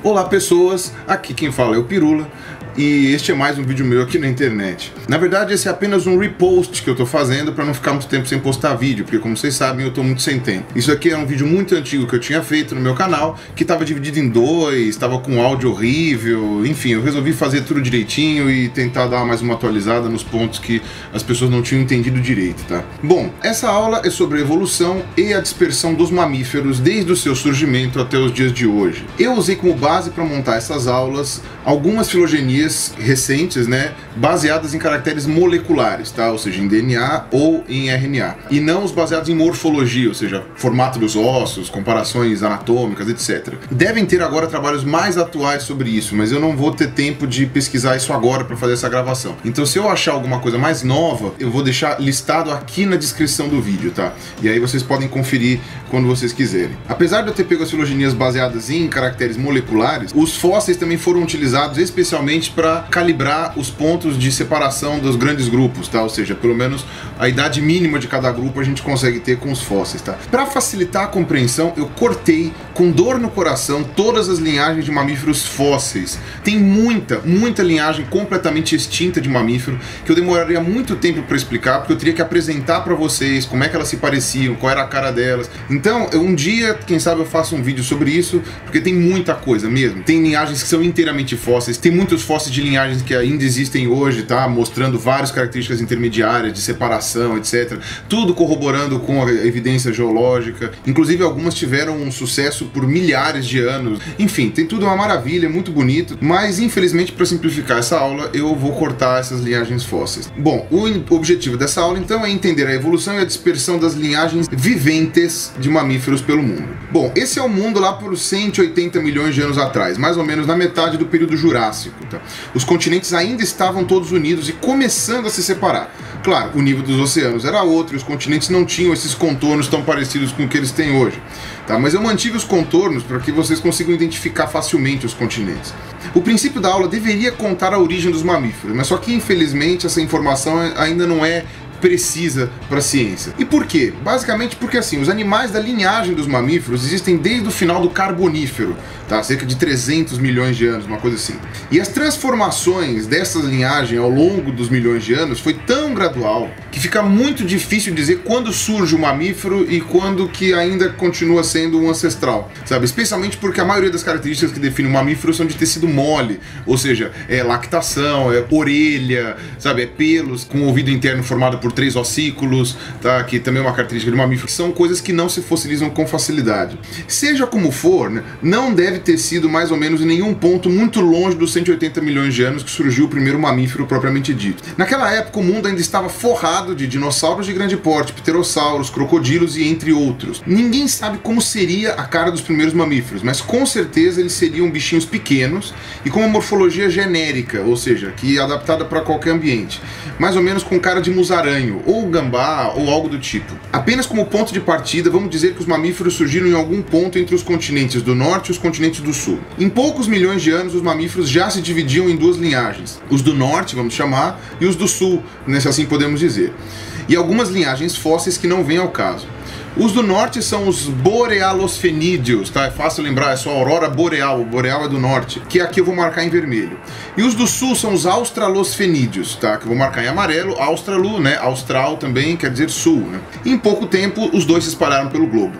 Olá pessoas, aqui quem fala é o Pirula e este é mais um vídeo meu aqui na internet. Na verdade esse é apenas um repost que eu tô fazendo para não ficar muito tempo sem postar vídeo, porque como vocês sabem eu tô muito sem tempo. Isso aqui é um vídeo muito antigo que eu tinha feito no meu canal, que estava dividido em dois, estava com áudio horrível, enfim, eu resolvi fazer tudo direitinho e tentar dar mais uma atualizada nos pontos que as pessoas não tinham entendido direito, tá? Bom, essa aula é sobre a evolução e a dispersão dos mamíferos desde o seu surgimento até os dias de hoje. Eu usei como base para montar essas aulas algumas filogenias recentes, né, baseadas em caracteres moleculares, tá? Ou seja, em DNA ou em RNA, e não os baseados em morfologia, ou seja, formato dos ossos, comparações anatômicas, etc. Devem ter agora trabalhos mais atuais sobre isso, mas eu não vou ter tempo de pesquisar isso agora para fazer essa gravação. Então, se eu achar alguma coisa mais nova, eu vou deixar listado aqui na descrição do vídeo, tá? E aí vocês podem conferir quando vocês quiserem. Apesar de eu ter pego as filogenias baseadas em caracteres moleculares, os fósseis também foram utilizados especialmente para calibrar os pontos de separação dos grandes grupos, tá? Ou seja, pelo menos a idade mínima de cada grupo a gente consegue ter com os fósseis, tá? Para facilitar a compreensão, eu cortei com dor no coração todas as linhagens de mamíferos fósseis. Tem muita linhagem completamente extinta de mamífero que eu demoraria muito tempo para explicar, porque eu teria que apresentar para vocês como é que elas se pareciam, qual era a cara delas. Então, um dia, quem sabe eu faço um vídeo sobre isso, porque tem muita coisa mesmo. Tem linhagens que são inteiramente fósseis, tem muitos fósseis de linhagens que ainda existem hoje, tá? Mostrando várias características intermediárias de separação, etc. Tudo corroborando com a evidência geológica. Inclusive algumas tiveram um sucesso por milhares de anos. Enfim, tem tudo uma maravilha, muito bonito, mas infelizmente para simplificar essa aula eu vou cortar essas linhagens fósseis. Bom, o objetivo dessa aula então é entender a evolução e a dispersão das linhagens viventes de mamíferos pelo mundo. Bom, esse é o mundo lá por 180 milhões de anos atrás, mais ou menos na metade do período Jurássico, tá? Os continentes ainda estavam todos unidos e começando a se separar. Claro, o nível dos oceanos era outro, os continentes não tinham esses contornos tão parecidos com o que eles têm hoje, tá? Mas eu mantive os contornos para que vocês consigam identificar facilmente os continentes. O princípio da aula deveria contar a origem dos mamíferos, mas só que infelizmente essa informação ainda não é precisa para a ciência. E por quê? Basicamente porque assim, os animais da linhagem dos mamíferos existem desde o final do Carbonífero, tá? Cerca de 300 milhões de anos, uma coisa assim. E as transformações dessa linhagem ao longo dos milhões de anos foi tão gradual que fica muito difícil dizer quando surge o mamífero e quando que ainda continua sendo um ancestral, sabe? Especialmente porque a maioria das características que definem o mamífero são de tecido mole, ou seja, é lactação, é orelha, sabe? É pelos com o ouvido interno formado por 3 ossículos, tá? Que também é uma característica do mamífero, que são coisas que não se fossilizam com facilidade. Seja como for, né, não deve ter sido mais ou menos em nenhum ponto muito longe dos 180 milhões de anos que surgiu o primeiro mamífero propriamente dito. Naquela época o mundo ainda estava forrado de dinossauros de grande porte, pterossauros, crocodilos e entre outros. Ninguém sabe como seria a cara dos primeiros mamíferos, mas com certeza eles seriam bichinhos pequenos e com uma morfologia genérica, ou seja, que é adaptada para qualquer ambiente. Mais ou menos com cara de musaranho, ou gambá, ou algo do tipo. Apenas como ponto de partida, vamos dizer que os mamíferos surgiram em algum ponto entre os continentes do norte e os continentes do sul. Em poucos milhões de anos, os mamíferos já se dividiam em duas linhagens. Os do norte, vamos chamar, e os do sul, se assim podemos dizer. E algumas linhagens fósseis que não vêm ao caso. Os do norte são os borealosfenídeos, tá? É fácil lembrar, é só a aurora boreal, o boreal é do norte, que aqui eu vou marcar em vermelho. E os do sul são os australosfenídeos, tá? Que eu vou marcar em amarelo, australo, né? Austral também quer dizer sul, né? E em pouco tempo os dois se espalharam pelo globo.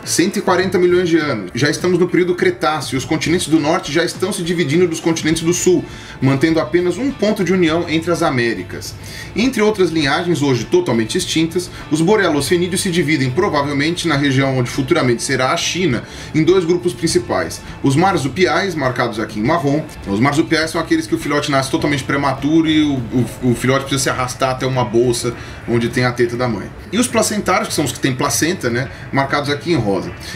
140 milhões de anos. Já estamos no período Cretáceo. Os continentes do norte já estão se dividindo dos continentes do sul, mantendo apenas um ponto de união entre as Américas. Entre outras linhagens, hoje totalmente extintas, os borealosfenídeos se dividem provavelmente na região onde futuramente será a China, em dois grupos principais. Os marsupiais, marcados aqui em marrom. Os marsupiais são aqueles que o filhote nasce totalmente prematuro e o filhote precisa se arrastar até uma bolsa onde tem a teta da mãe. E os placentários, que são os que têm placenta, né, marcados aqui em rosa.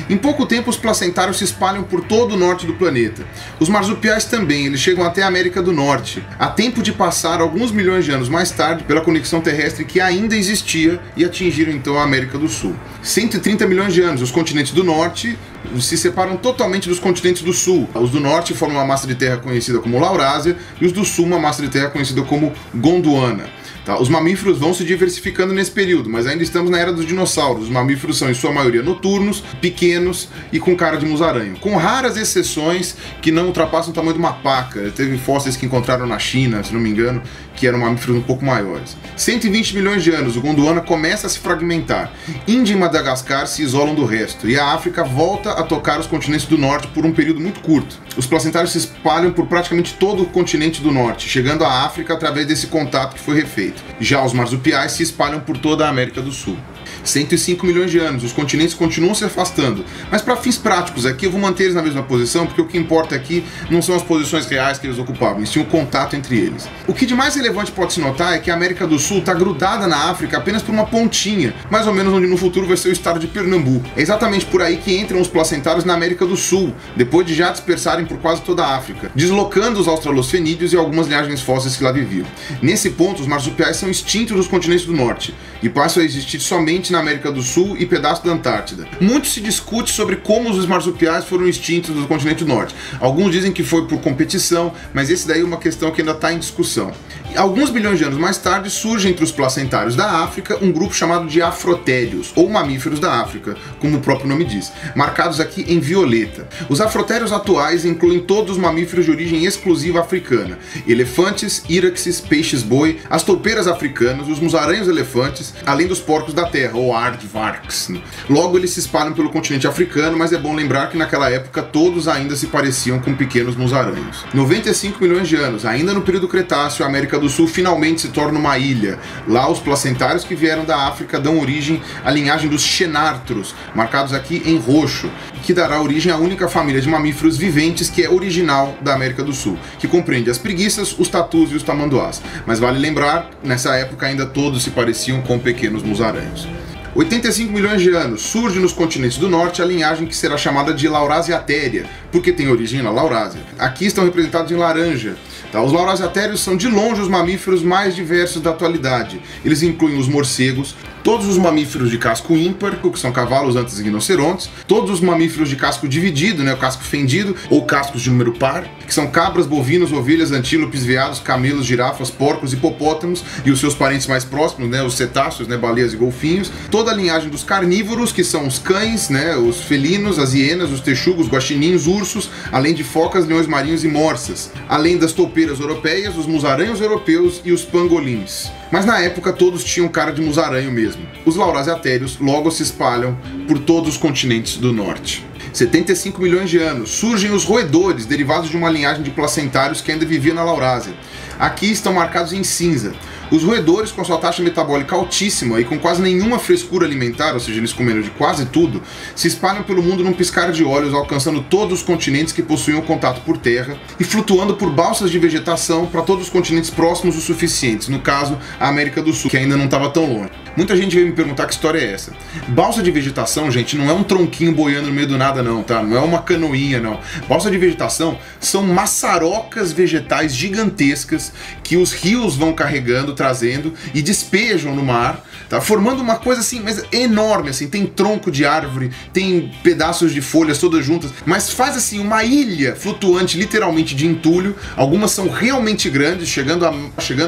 Em pouco tempo os placentários se espalham por todo o norte do planeta. Os marsupiais também, eles chegam até a América do Norte, a tempo de passar alguns milhões de anos mais tarde pela conexão terrestre que ainda existia e atingiram então a América do Sul. 130 milhões de anos, os continentes do norte se separam totalmente dos continentes do sul. Os do norte formam uma massa de terra conhecida como Laurásia e os do sul uma massa de terra conhecida como Gondwana. Tá? Os mamíferos vão se diversificando nesse período, mas ainda estamos na era dos dinossauros. Os mamíferos são, em sua maioria, noturnos, pequenos e com cara de musaranho, com raras exceções que não ultrapassam o tamanho de uma paca. Teve fósseis que encontraram na China, se não me engano, que eram mamíferos um pouco maiores. 120 milhões de anos, o Gondwana começa a se fragmentar. Índia e Madagascar se isolam do resto, e a África volta a tocar os continentes do norte por um período muito curto. Os placentários se espalham por praticamente todo o continente do norte, chegando à África através desse contato que foi refeito. Já os marsupiais se espalham por toda a América do Sul. 105 milhões de anos, os continentes continuam se afastando, mas para fins práticos aqui eu vou manter eles na mesma posição, porque o que importa aqui não são as posições reais que eles ocupavam, e sim o contato entre eles. O que de mais relevante pode se notar é que a América do Sul está grudada na África apenas por uma pontinha, mais ou menos onde no futuro vai ser o estado de Pernambuco. É exatamente por aí que entram os placentários na América do Sul, depois de já dispersarem por quase toda a África, deslocando os australocefenídeos e algumas linhagens fósseis que lá viviam. Nesse ponto, os marsupiais são extintos dos continentes do norte, e passam a existir somente na América do Sul e pedaço da Antártida. Muito se discute sobre como os marsupiais foram extintos do continente do norte. Alguns dizem que foi por competição, mas esse daí é uma questão que ainda está em discussão. Alguns bilhões de anos mais tarde, surge entre os placentários da África um grupo chamado de afrotérios, ou mamíferos da África, como o próprio nome diz, marcados aqui em violeta. Os afrotérios atuais incluem todos os mamíferos de origem exclusiva africana: elefantes, íraxes, peixes-boi, as toupeiras africanas, os musaranhos elefantes, além dos porcos da terra, ou aardvarks. Logo, eles se espalham pelo continente africano, mas é bom lembrar que naquela época todos ainda se pareciam com pequenos musaranhos. 95 milhões de anos, ainda no período Cretáceo, a América do Sul finalmente se torna uma ilha. Lá, os placentários que vieram da África dão origem à linhagem dos xenartros, marcados aqui em roxo, que dará origem à única família de mamíferos viventes que é original da América do Sul, que compreende as preguiças, os tatus e os tamanduás. Mas vale lembrar, nessa época ainda todos se pareciam com pequenos musaranhos. 85 milhões de anos, surge nos continentes do norte a linhagem que será chamada de Laurasiatheria, porque tem origem na Laurásia. Aqui estão representados em laranja. Tá? Os laurasiatérios são de longe os mamíferos mais diversos da atualidade. Eles incluem os morcegos, todos os mamíferos de casco ímpar, que são cavalos, antes e rinocerontes, todos os mamíferos de casco dividido, né, o casco fendido, ou cascos de número par, que são cabras, bovinos, ovelhas, antílopes, veados, camelos, girafas, porcos, hipopótamos e os seus parentes mais próximos, né, os cetáceos, né, baleias e golfinhos. Toda a linhagem dos carnívoros, que são os cães, né, os felinos, as hienas, os texugos, guaxinins, ursos, além de focas, leões marinhos e morsas. Além das toupeiras europeias, os musaranhos europeus e os pangolins. Mas na época todos tinham cara de musaranho mesmo. Os laurasiatérios logo se espalham por todos os continentes do norte. 75 milhões de anos, surgem os roedores, derivados de uma linhagem de placentários que ainda vivia na Laurásia. Aqui estão marcados em cinza. Os roedores, com sua taxa metabólica altíssima e com quase nenhuma frescura alimentar, ou seja, eles comendo de quase tudo, se espalham pelo mundo num piscar de olhos, alcançando todos os continentes que possuíam contato por terra e flutuando por balsas de vegetação para todos os continentes próximos o suficientes, no caso, a América do Sul, que ainda não estava tão longe. Muita gente veio me perguntar que história é essa. Balsa de vegetação, gente, não é um tronquinho boiando no meio do nada não, tá? Não é uma canoinha, não. Balsa de vegetação são maçarocas vegetais gigantescas que os rios vão carregando, trazendo e despejam no mar, tá? Formando uma coisa assim, mas enorme, assim, tem tronco de árvore, tem pedaços de folhas todas juntas, mas faz assim uma ilha flutuante literalmente de entulho. Algumas são realmente grandes, chegando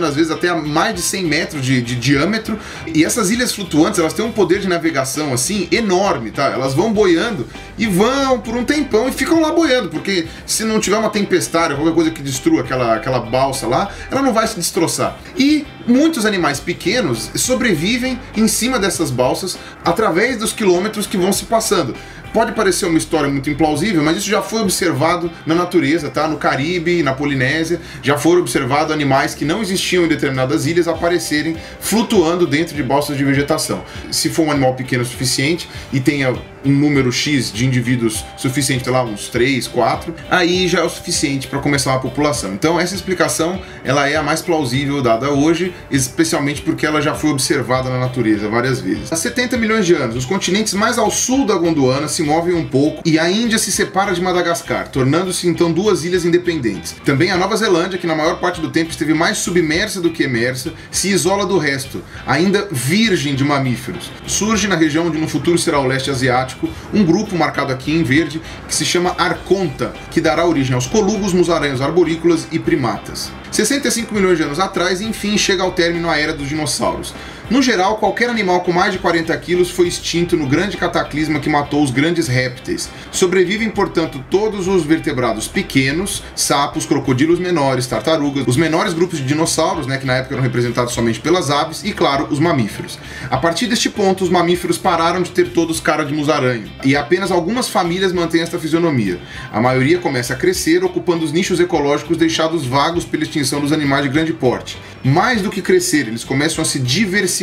às vezes até a mais de 100 metros de diâmetro, e essas ilhas flutuantes, elas têm um poder de navegação assim enorme, tá? Elas vão boiando e vão por um tempão e ficam lá boiando, porque se não tiver uma tempestade, qualquer coisa que destrua aquela balsa lá, ela não vai se destroçar. E muitos animais pequenos sobrevivem em cima dessas balsas através dos quilômetros que vão se passando. Pode parecer uma história muito implausível, mas isso já foi observado na natureza, tá? No Caribe, na Polinésia, já foram observados animais que não existiam em determinadas ilhas aparecerem flutuando dentro de balsas de vegetação. Se for um animal pequeno o suficiente e tenha um número X de indivíduos suficiente, sei lá, uns 3, 4, aí já é o suficiente para começar uma população. Então essa explicação, ela é a mais plausível dada hoje, especialmente porque ela já foi observada na natureza várias vezes. Há 70 milhões de anos, os continentes mais ao sul da Gondwana se movem um pouco e a Índia se separa de Madagascar, tornando-se então duas ilhas independentes. Também a Nova Zelândia, que na maior parte do tempo esteve mais submersa do que emersa, se isola do resto, ainda virgem de mamíferos. Surge na região onde no futuro será o leste asiático um grupo marcado aqui em verde que se chama Arconta, que dará origem aos colugos, musaranhos arborícolas e primatas. 65 milhões de anos atrás, enfim, chega ao término a Era dos Dinossauros. No geral, qualquer animal com mais de 40 quilos foi extinto no grande cataclisma que matou os grandes répteis. Sobrevivem, portanto, todos os vertebrados pequenos, sapos, crocodilos menores, tartarugas, os menores grupos de dinossauros, que na época eram representados somente pelas aves, e, claro, os mamíferos. A partir deste ponto, os mamíferos pararam de ter todos cara de musaranho, e apenas algumas famílias mantêm esta fisionomia. A maioria começa a crescer, ocupando os nichos ecológicos deixados vagos pela extinção dos animais de grande porte. Mais do que crescer, eles começam a se diversificar.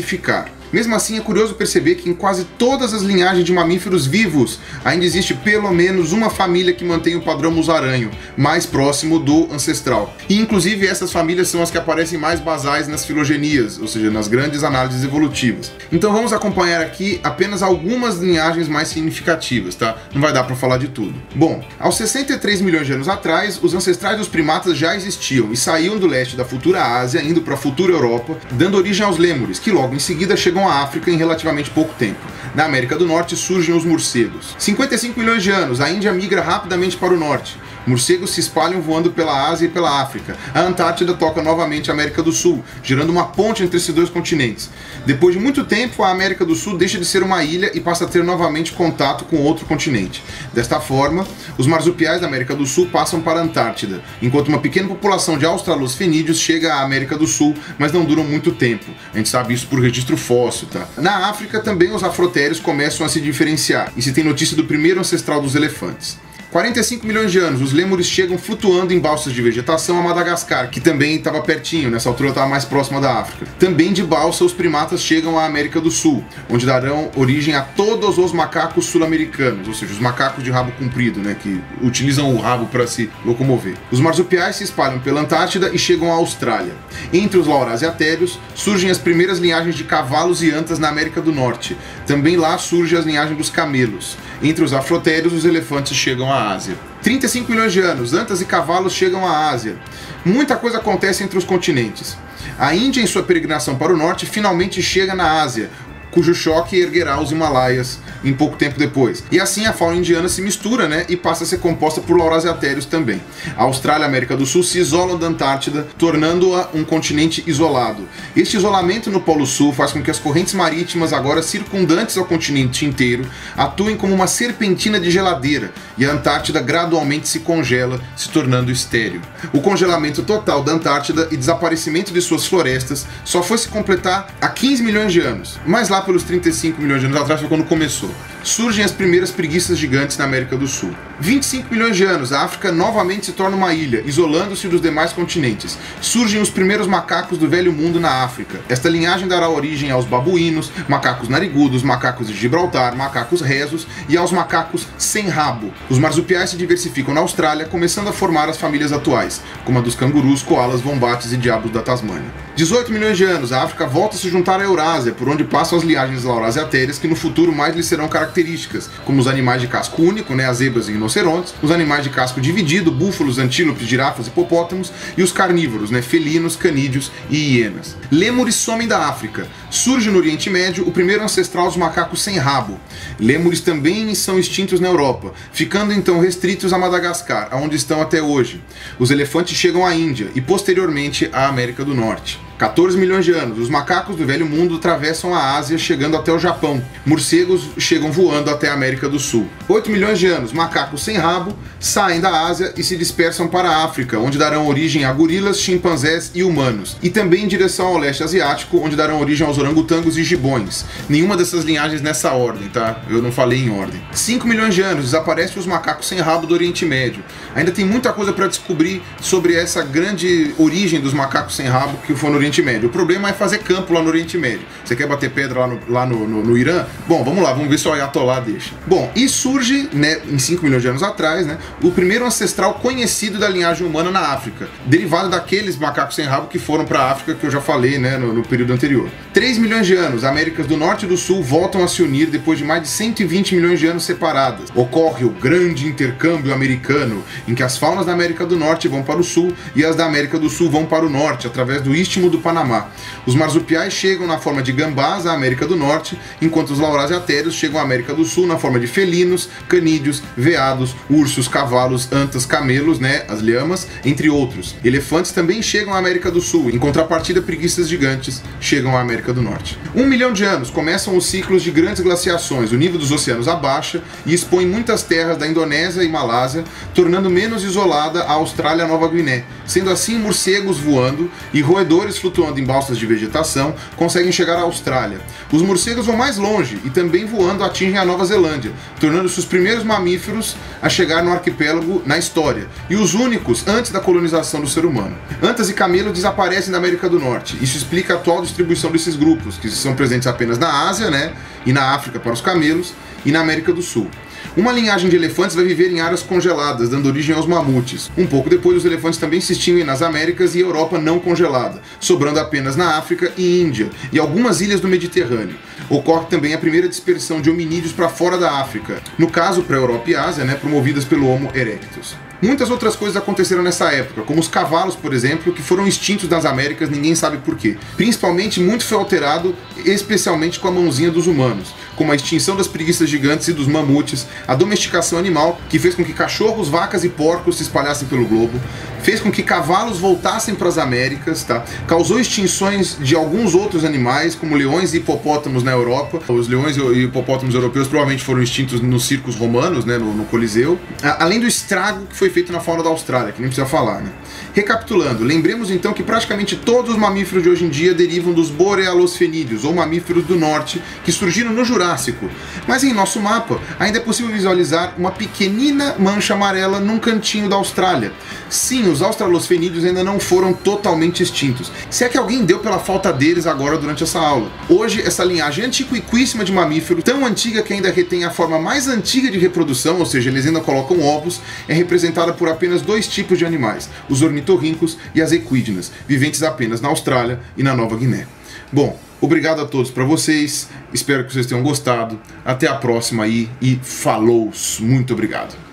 Mesmo assim, é curioso perceber que em quase todas as linhagens de mamíferos vivos ainda existe pelo menos uma família que mantém o padrão musaranho, mais próximo do ancestral. E inclusive essas famílias são as que aparecem mais basais nas filogenias, ou seja, nas grandes análises evolutivas. Então vamos acompanhar aqui apenas algumas linhagens mais significativas, tá? Não vai dar para falar de tudo. Bom, aos 63 milhões de anos atrás, os ancestrais dos primatas já existiam e saíam do leste da futura Ásia, indo para a futura Europa, dando origem aos lêmures, que logo em seguida chegam à África em relativamente pouco tempo. Na América do Norte surgem os morcegos. 55 milhões de anos, a Índia migra rapidamente para o norte. Morcegos se espalham voando pela Ásia e pela África. A Antártida toca novamente a América do Sul, gerando uma ponte entre esses dois continentes. Depois de muito tempo, a América do Sul deixa de ser uma ilha e passa a ter novamente contato com outro continente. Desta forma, os marsupiais da América do Sul passam para a Antártida, enquanto uma pequena população de australosfenídeos chega à América do Sul, mas não duram muito tempo. A gente sabe isso por registro fóssil, tá? Na África, também os afrotérios começam a se diferenciar, e se tem notícia do primeiro ancestral dos elefantes. 45 milhões de anos, os lêmures chegam flutuando em balsas de vegetação a Madagascar, que também estava pertinho, nessa altura estava mais próxima da África. Também de balsa, os primatas chegam à América do Sul, onde darão origem a todos os macacos sul-americanos, ou seja, os macacos de rabo comprido, que utilizam o rabo para se locomover. Os marsupiais se espalham pela Antártida e chegam à Austrália. Entre os laurasiatérios, surgem as primeiras linhagens de cavalos e antas na América do Norte. Também lá surge a linhagem dos camelos. Entre os afrotérios, os elefantes chegam à Ásia. 35 milhões de anos, antas e cavalos chegam à Ásia. Muita coisa acontece entre os continentes. A Índia, em sua peregrinação para o norte, finalmente chega na Ásia, cujo choque erguerá os Himalaias em pouco tempo depois. E assim a fauna indiana se mistura, e passa a ser composta por laurasiatérios também. A Austrália e a América do Sul se isolam da Antártida, tornando-a um continente isolado. Este isolamento no Polo Sul faz com que as correntes marítimas, agora circundantes ao continente inteiro, atuem como uma serpentina de geladeira, e a Antártida gradualmente se congela, se tornando estéril. O congelamento total da Antártida e desaparecimento de suas florestas só foi se completar há 15 milhões de anos, mas lá pelos 35 milhões de anos atrás foi quando começou. Surgem as primeiras preguiças gigantes na América do Sul. 25 milhões de anos, a África novamente se torna uma ilha, isolando-se dos demais continentes. Surgem os primeiros macacos do Velho Mundo na África. Esta linhagem dará origem aos babuínos, macacos narigudos, macacos de Gibraltar, macacos rezos e aos macacos sem rabo. Os marsupiais se diversificam na Austrália, começando a formar as famílias atuais, como a dos cangurus, koalas, wombates e diabos da Tasmânia. 18 milhões de anos, a África volta a se juntar à Eurásia, por onde passam as linhagens laurasiatérias que no futuro mais lhes serão características, como os animais de casco único, as zebras e rinocerontes, os animais de casco dividido, búfalos, antílopes, girafas, hipopótamos e os carnívoros, felinos, canídeos e hienas. Lêmures somem da África. Surge no Oriente Médio o primeiro ancestral dos macacos sem rabo. Lêmures também são extintos na Europa, ficando então restritos a Madagascar, onde estão até hoje. Os elefantes chegam à Índia e posteriormente à América do Norte. 14 milhões de anos, os macacos do Velho Mundo atravessam a Ásia, chegando até o Japão. Morcegos chegam voando até a América do Sul. 8 milhões de anos, macacos sem rabo saem da Ásia e se dispersam para a África, onde darão origem a gorilas, chimpanzés e humanos. E também em direção ao leste asiático, onde darão origem aos orangotangos e gibões. Nenhuma dessas linhagens nessa ordem, tá? Eu não falei em ordem. 5 milhões de anos, desaparecem os macacos sem rabo do Oriente Médio. Ainda tem muita coisa para descobrir sobre essa grande origem dos macacos sem rabo que foi no Oriente Médio. O problema é fazer campo lá no Oriente Médio. Você quer bater pedra lá no Irã? Bom, vamos lá, vamos ver se o Ayatollah deixa. Bom, e surge, em 5 milhões de anos atrás, o primeiro ancestral conhecido da linhagem humana na África, derivado daqueles macacos sem rabo que foram para a África, que eu já falei, no período anterior. 3 milhões de anos, Américas do Norte e do Sul voltam a se unir depois de mais de 120 milhões de anos separadas. Ocorre o grande intercâmbio americano, em que as faunas da América do Norte vão para o Sul e as da América do Sul vão para o Norte, através do Istmo do do Panamá. Os marsupiais chegam na forma de gambás à América do Norte, enquanto os laurasiatérios chegam à América do Sul na forma de felinos, canídeos, veados, ursos, cavalos, antas, camelos, né, as lhamas, entre outros. Elefantes também chegam à América do Sul, em contrapartida preguiças gigantes chegam à América do Norte. 1 milhão de anos começam os ciclos de grandes glaciações, o nível dos oceanos abaixa e expõe muitas terras da Indonésia e Malásia, tornando menos isolada a Austrália e a Nova Guiné. Sendo assim, morcegos voando e roedores flutuando em balsas de vegetação conseguem chegar à Austrália. Os morcegos vão mais longe e também voando atingem a Nova Zelândia, tornando-se os primeiros mamíferos a chegar no arquipélago na história, e os únicos antes da colonização do ser humano. Antas e camelos desaparecem da América do Norte. Isso explica a atual distribuição desses grupos, que são presentes apenas na Ásia, né, e na África para os camelos, e na América do Sul. Uma linhagem de elefantes vai viver em áreas congeladas, dando origem aos mamutes. Um pouco depois, os elefantes também se extinguem nas Américas e Europa não congelada, sobrando apenas na África e Índia, e algumas ilhas do Mediterrâneo. Ocorre também a primeira dispersão de hominídeos para fora da África, no caso para a Europa e Ásia, né, promovidas pelo Homo erectus. Muitas outras coisas aconteceram nessa época, como os cavalos, por exemplo, que foram extintos nas Américas, ninguém sabe por quê. Principalmente, muito foi alterado, especialmente com a mãozinha dos humanos, como a extinção das preguiças gigantes e dos mamutes, a domesticação animal, que fez com que cachorros, vacas e porcos se espalhassem pelo globo, fez com que cavalos voltassem para as Américas, tá? Causou extinções de alguns outros animais, como leões e hipopótamos na Europa. Os leões e hipopótamos europeus provavelmente foram extintos nos circos romanos, né, no Coliseu. Além do estrago que foi feito na fauna da Austrália, que nem precisa falar, né? Recapitulando, lembremos então que praticamente todos os mamíferos de hoje em dia derivam dos borealosfenídeos, ou mamíferos do norte, que surgiram no Jurássico. Mas em nosso mapa, ainda é possível visualizar uma pequenina mancha amarela num cantinho da Austrália. Sim, os australosfenídeos ainda não foram totalmente extintos, se é que alguém deu pela falta deles agora durante essa aula. Hoje, essa linhagem antiquíssima de mamíferos, tão antiga que ainda retém a forma mais antiga de reprodução, ou seja, eles ainda colocam ovos, é representada por apenas 2 tipos de animais, os ornitorrincos e as equídenas, viventes apenas na Austrália e na Nova Guiné. Bom, obrigado a todos para vocês, espero que vocês tenham gostado, até a próxima aí e falou, muito obrigado.